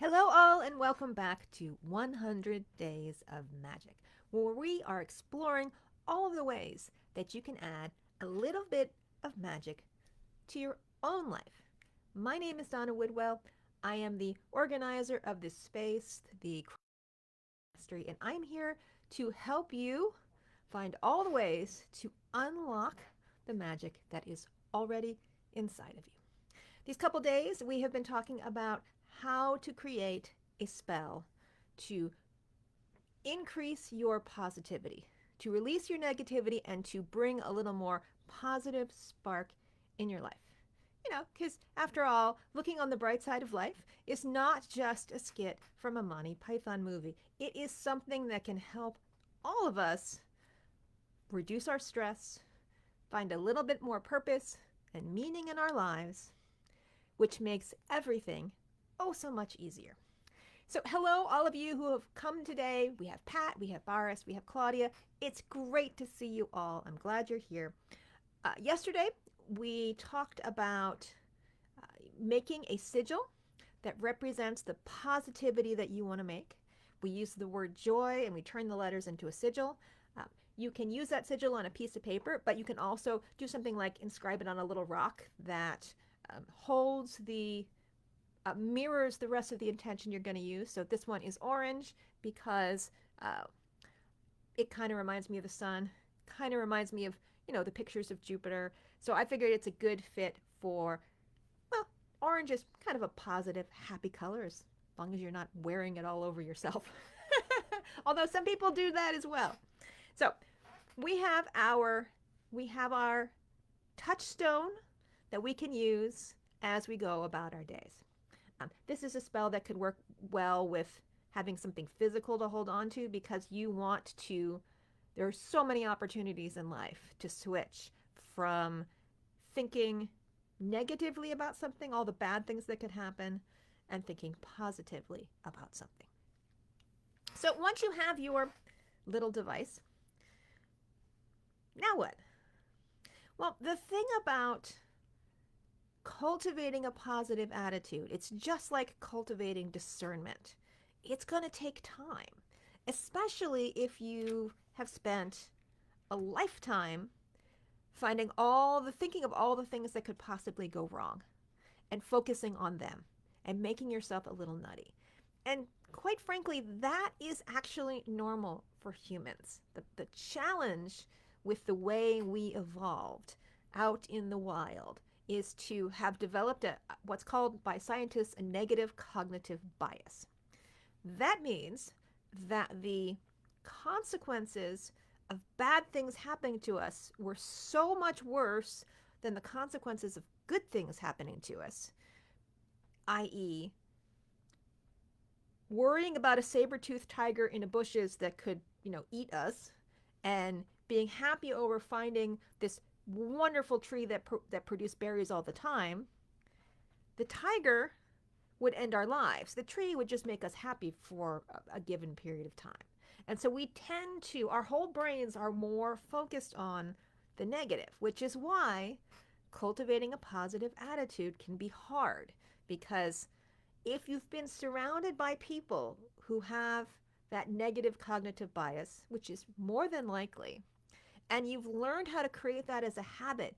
Hello, all, and welcome back to 100 Days of Magic, where we are exploring all of the ways that you can add a little bit of magic to your own life. My name is Donna Woodwell. I am the organizer of this space, the Mastery, and I'm here to help you find all the ways to unlock the magic that is already inside of you. These couple days, we have been talking about how to create a spell to increase your positivity, to release your negativity, and to bring a little more positive spark in your life. Because after all, looking on the bright side of life is not just a skit from a Monty Python movie. It is something that can help all of us reduce our stress, find a little bit more purpose and meaning in our lives, which makes everything oh so much easier. So, hello, all of you who have come today. We have Pat, we have Boris, we have Claudia. It's great to see you all. I'm glad you're here. Yesterday, we talked about making a sigil that represents the positivity that you want to make. We use the word joy and we turn the letters into a sigil. You can use that sigil on a piece of paper, but you can also do something like inscribe it on a little rock that holds the mirrors the rest of the intention you're going to use. So this one is orange because it kind of reminds me of the sun, kind of reminds me of, the pictures of Jupiter. So I figured it's a good fit for, well, orange is kind of a positive, happy color as long as you're not wearing it all over yourself. Although some people do that as well. So we have our touchstone that we can use as we go about our days. This is a spell that could work well with having something physical to hold on to because you want to. There are so many opportunities in life to switch from thinking negatively about something, all the bad things that could happen, and thinking positively about something. So once you have your little device, now what? Well, the thing about cultivating a positive attitude, it's just like cultivating discernment. It's going to take time, especially if you have spent a lifetime thinking of all the things that could possibly go wrong and focusing on them and making yourself a little nutty. And quite frankly, that is actually normal for humans. The challenge with the way we evolved out in the wild is to have developed what's called by scientists a negative cognitive bias. That means that the consequences of bad things happening to us were so much worse than the consequences of good things happening to us, i.e., worrying about a saber-toothed tiger in the bushes that could, eat us, and being happy over finding this wonderful tree that produced berries all the time. The tiger would end our lives. The tree would just make us happy for a given period of time. And so our whole brains are more focused on the negative, which is why cultivating a positive attitude can be hard. Because if you've been surrounded by people who have that negative cognitive bias, which is more than likely, and you've learned how to create that as a habit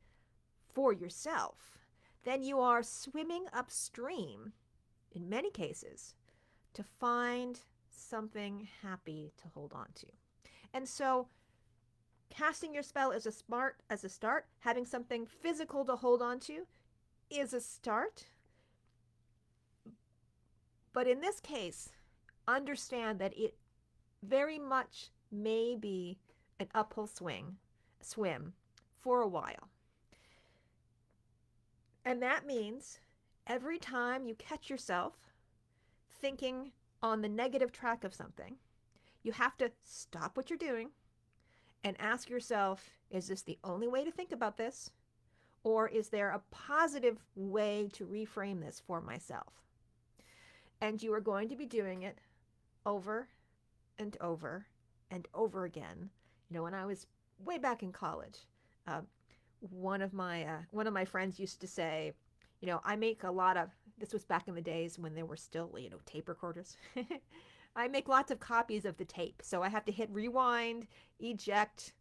for yourself, then you are swimming upstream, in many cases, to find something happy to hold on to. And so casting your spell is a start. Having something physical to hold on to is a start. But in this case, understand that it very much may be an uphill swim for a while. And that means every time you catch yourself thinking on the negative track of something, you have to stop what you're doing and ask yourself, is this the only way to think about this? Or is there a positive way to reframe this for myself? And you are going to be doing it over and over and over again. When I was way back in college, one of my friends used to say, I make a lot of, this was back in the days when there were still, tape recorders. I make lots of copies of the tape. So I have to hit rewind, eject,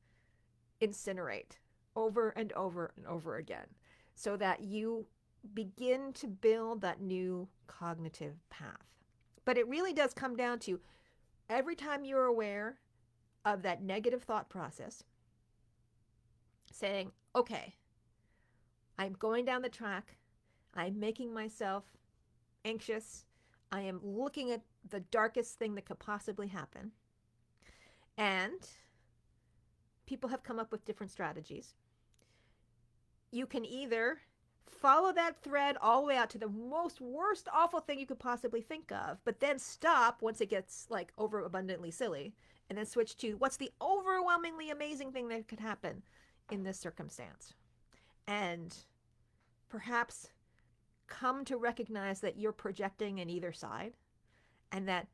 incinerate over and over and over again so that you begin to build that new cognitive path. But it really does come down to every time you're aware of that negative thought process, saying, okay, I'm going down the track. I'm making myself anxious. I am looking at the darkest thing that could possibly happen. And people have come up with different strategies. You can either follow that thread all the way out to the most worst, awful thing you could possibly think of, but then stop once it gets like overabundantly silly, and then switch to what's the overwhelmingly amazing thing that could happen in this circumstance. And perhaps come to recognize that you're projecting in either side, and that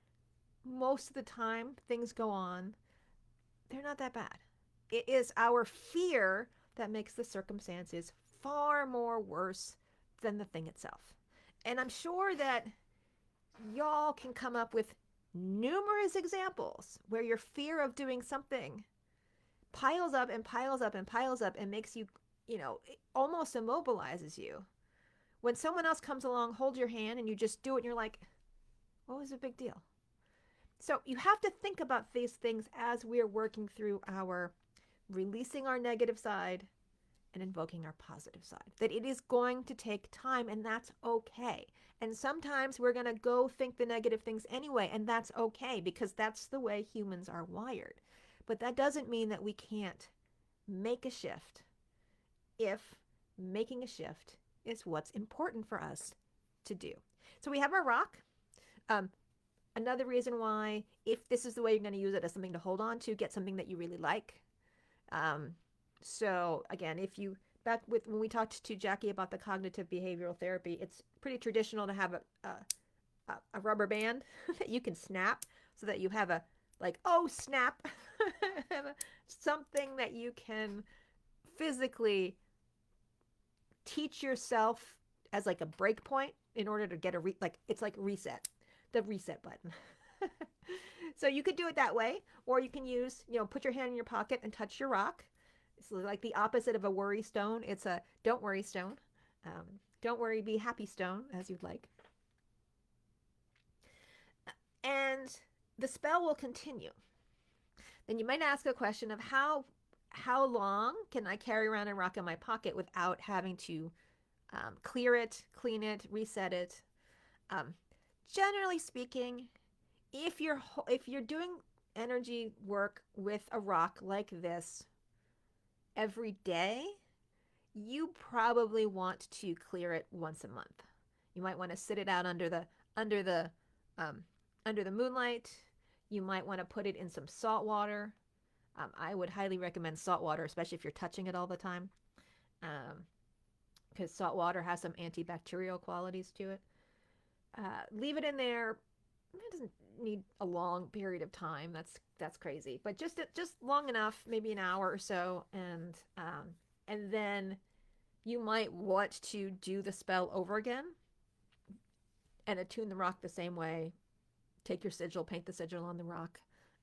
most of the time things go on, they're not that bad. It is our fear that makes the circumstances far more worse than the thing itself. And I'm sure that y'all can come up with numerous examples where your fear of doing something piles up and piles up and piles up and makes you, it almost immobilizes you. When someone else comes along, hold your hand, and you just do it, and you're like, what was the big deal? So you have to think about these things as we're working through our releasing our negative side and invoking our positive side. That it is going to take time, and that's okay. And sometimes we're going to go think the negative things anyway, and that's okay, because that's the way humans are wired. But that doesn't mean that we can't make a shift if making a shift is what's important for us to do. So we have our rock. Another reason why, if this is the way you're going to use it as something to hold on to, get something that you really like. So again, back with when we talked to Jackie about the cognitive behavioral therapy, it's pretty traditional to have a rubber band that you can snap so that you have a, like, oh snap, something that you can physically teach yourself as like a break point in order to get it's like reset, the reset button. So you could do it that way, or you can use, put your hand in your pocket and touch your rock. It's like the opposite of a worry stone. It's a don't worry stone. Don't worry, be happy stone, as you'd like. And the spell will continue. Then you might ask a question of how long can I carry around a rock in my pocket without having to clear it, clean it, reset it. Generally speaking, if you're doing energy work with a rock like this every day, you probably want to clear it once a month. You might want to sit it out under the moonlight. You might want to put it in some salt water. I would highly recommend salt water, especially if you're touching it all the time, because salt water has some antibacterial qualities to it. Leave it in there. It doesn't need a long period of time. That's crazy, but just long enough, maybe an hour or so, and then you might want to do the spell over again and attune the rock the same way. Take your sigil, paint the sigil on the rock,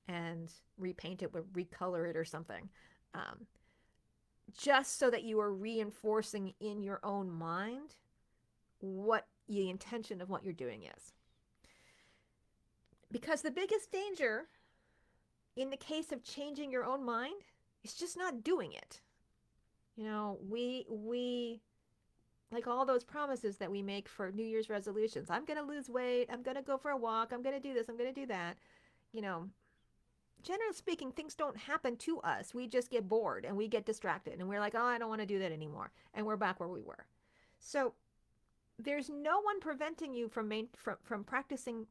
and repaint it, recolor it or something, just so that you are reinforcing in your own mind what the intention of what you're doing is. Because the biggest danger in the case of changing your own mind is just not doing it. We like all those promises that we make for New Year's resolutions. I'm going to lose weight. I'm going to go for a walk. I'm going to do this. I'm going to do that. Generally speaking, things don't happen to us. We just get bored and we get distracted and we're like, oh, I don't want to do that anymore. And we're back where we were. So there's no one preventing you from practicing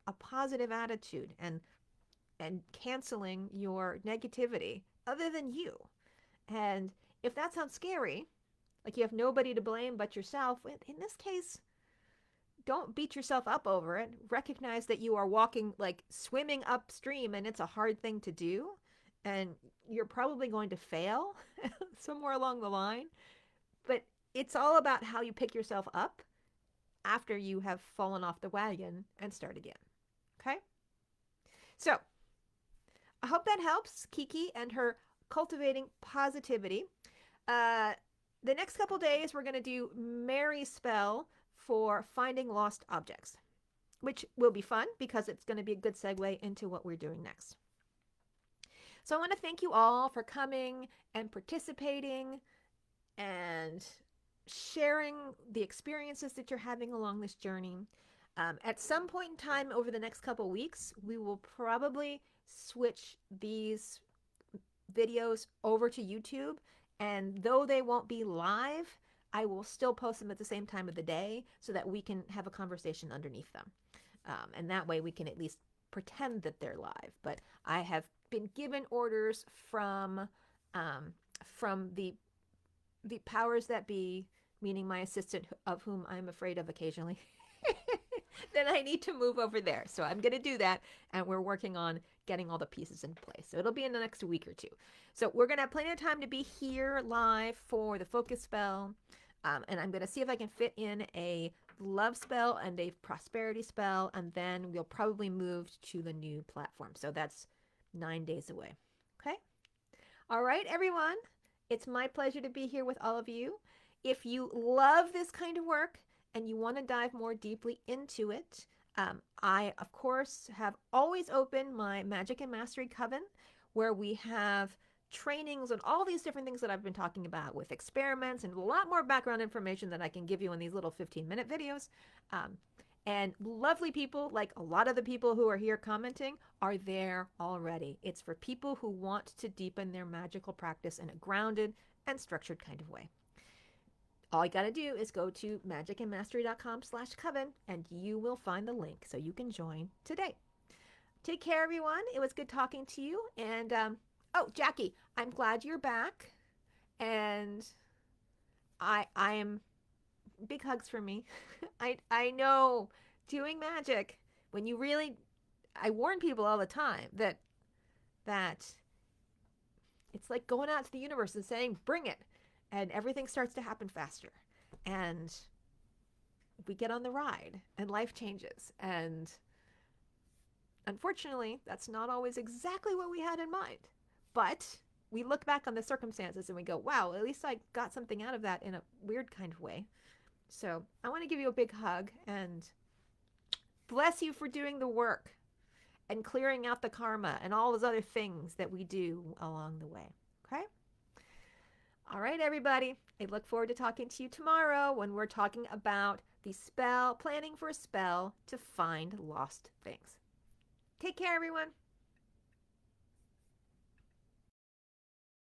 a positive attitude and canceling your negativity other than you. And if that sounds scary, like you have nobody to blame but yourself, in this case, don't beat yourself up over it. Recognize that you are walking, like swimming upstream, and it's a hard thing to do. And you're probably going to fail somewhere along the line. But it's all about how you pick yourself up after you have fallen off the wagon and start again. Okay? So, I hope that helps Kiki and her cultivating positivity. Uh, the next couple days, we're going to do Mary's spell for finding lost objects, which will be fun because it's going to be a good segue into what we're doing next. So I want to thank you all for coming and participating and sharing the experiences that you're having along this journey. At some point in time over the next couple weeks, we will probably switch these videos over to YouTube. And though they won't be live, I will still post them at the same time of the day so that we can have a conversation underneath them. And that way we can at least pretend that they're live. But I have been given orders from the powers that be, meaning my assistant, of whom I'm afraid of occasionally, then I need to move over there. So I'm going to do that, and we're working on getting all the pieces in place. So it'll be in the next week or two. So we're going to have plenty of time to be here live for the focus spell, and I'm going to see if I can fit in a love spell and a prosperity spell, and then we'll probably move to the new platform. So that's 9 days away. Okay? All right, everyone. It's my pleasure to be here with all of you. If you love this kind of work and you want to dive more deeply into it, I, of course, have always opened my Magic and Mastery Coven, where we have trainings and all these different things that I've been talking about with experiments and a lot more background information that I can give you in these little 15-minute videos. And lovely people, like a lot of the people who are here commenting, are there already. It's for people who want to deepen their magical practice in a grounded and structured kind of way. All you got to do is go to magicandmastery.com/coven and you will find the link so you can join today. Take care, everyone. It was good talking to you. And, oh, Jackie, I'm glad you're back. And I am, big hugs for me. I know doing magic, when you really, I warn people all the time that it's like going out to the universe and saying, bring it. And everything starts to happen faster. And we get on the ride and life changes. And unfortunately, that's not always exactly what we had in mind. But we look back on the circumstances and we go, wow, at least I got something out of that in a weird kind of way. So I want to give you a big hug and bless you for doing the work and clearing out the karma and all those other things that we do along the way. Okay? All right, everybody. I look forward to talking to you tomorrow when we're talking about the spell, planning for a spell to find lost things. Take care, everyone.